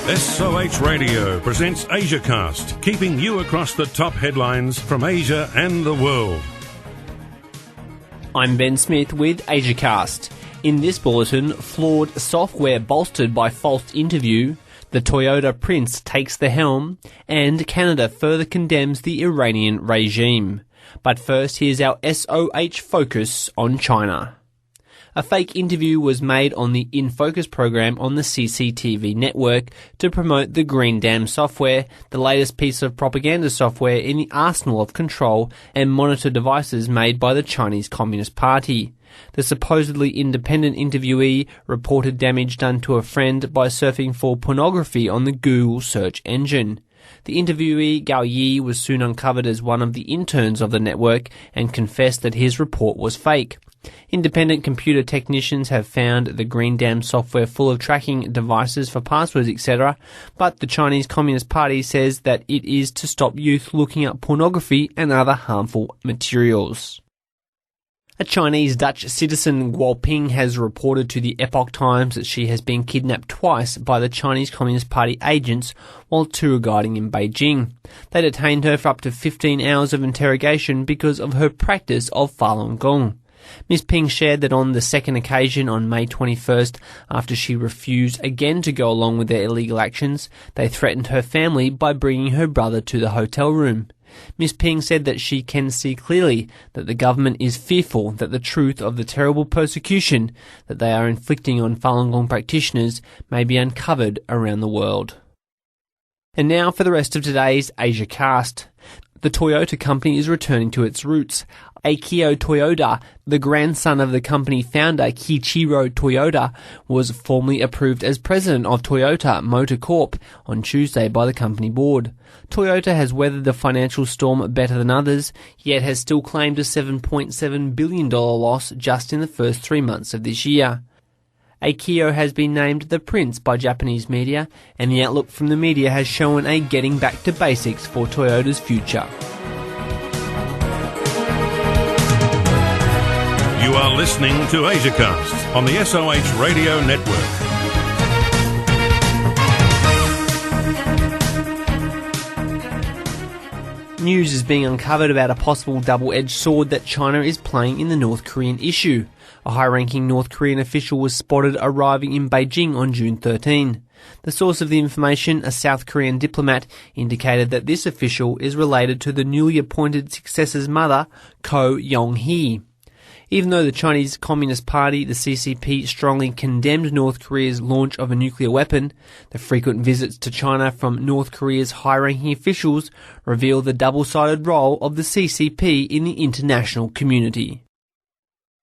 SOH Radio presents AsiaCast, keeping you across the top headlines from Asia and the world. I'm Ben Smith with AsiaCast. In this bulletin, flawed software bolstered by false interview, the Toyota prince takes the helm, and Canada further condemns the Iranian regime. But first, here's our SOH focus on China. A fake interview was made on the In Focus program on the CCTV network to promote the Green Dam software, the latest piece of propaganda software in the arsenal of control and monitor devices made by the Chinese Communist Party. The supposedly independent interviewee reported damage done to a friend by surfing for pornography on the Google search engine. The interviewee, Goa Yee, was soon uncovered as one of the interns of the network and confessed that his report was fake. Independent computer technicians have found the Green Dam software full of tracking devices for passwords, etc., but the Chinese Communist Party says that it is to stop youth looking up pornography and other harmful materials. A Chinese Dutch citizen, Guo Ping, has reported to the Epoch Times that she has been kidnapped twice by the Chinese Communist Party agents while tour guiding in Beijing. They detained her for up to 15 hours of interrogation because of her practice of Falun Gong. Ms. Ping shared that on the second occasion, on May 21st, after she refused again to go along with their illegal actions, they threatened her family by bringing her brother to the hotel room. Ms. Ping said that she can see clearly that the government is fearful that the truth of the terrible persecution that they are inflicting on Falun Gong practitioners may be uncovered around the world. And now for the rest of today's AsiaCast. The Toyota company is returning to its roots. Akio Toyoda, the grandson of the company founder Kiichiro Toyoda, was formally approved as president of Toyota Motor Corp on Tuesday by the company board. Toyota has weathered the financial storm better than others, yet has still claimed a $7.7 billion loss just in the first 3 months of this year. Akio has been named the prince by Japanese media, and the outlook from the media has shown a getting back to basics for Toyota's future. You are listening to AsiaCast on the SOH Radio Network. News is being uncovered about a possible double-edged sword that China is playing in the North Korean issue. A high-ranking North Korean official was spotted arriving in Beijing on June 13. The source of the information, a South Korean diplomat, indicated that this official is related to the newly appointed successor's mother, Ko Yong-hee. Even though the Chinese Communist Party, the CCP, strongly condemned North Korea's launch of a nuclear weapon, the frequent visits to China from North Korea's high-ranking officials reveal the double-sided role of the CCP in the international community.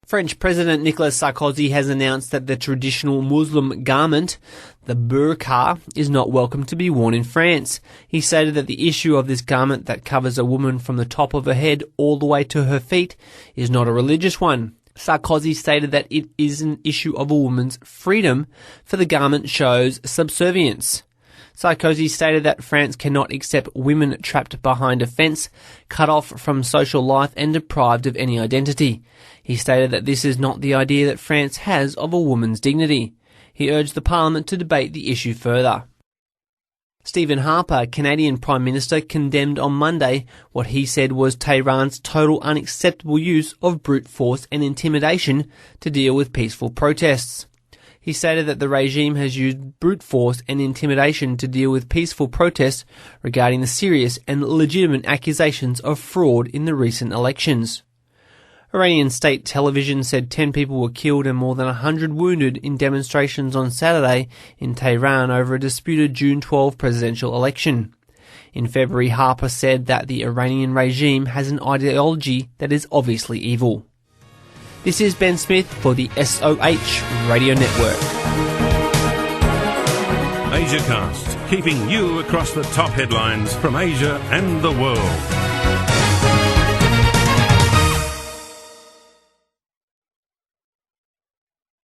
French President Nicolas Sarkozy has announced that the traditional Muslim garment, the burqa, is not welcome to be worn in France. He stated that the issue of this garment that covers a woman from the top of her head all the way to her feet is not a religious one. Sarkozy stated that it is an issue of a woman's freedom, for the garment shows subservience. Sarkozy stated that France cannot accept women trapped behind a fence, cut off from social life and deprived of any identity. He stated that this is not the idea that France has of a woman's dignity. He urged the Parliament to debate the issue further. Stephen Harper, Canadian Prime Minister, condemned on Monday what he said was Tehran's total unacceptable use of brute force and intimidation to deal with peaceful protests. He stated that the regime has used brute force and intimidation to deal with peaceful protests regarding the serious and legitimate accusations of fraud in the recent elections. Iranian state television said 10 people were killed and more than 100 wounded in demonstrations on Saturday in Tehran over a disputed June 12 presidential election. In February, Harper said that the Iranian regime has an ideology that is obviously evil. This is Ben Smith for the SOH Radio Network. AsiaCast, keeping you across the top headlines from Asia and the world.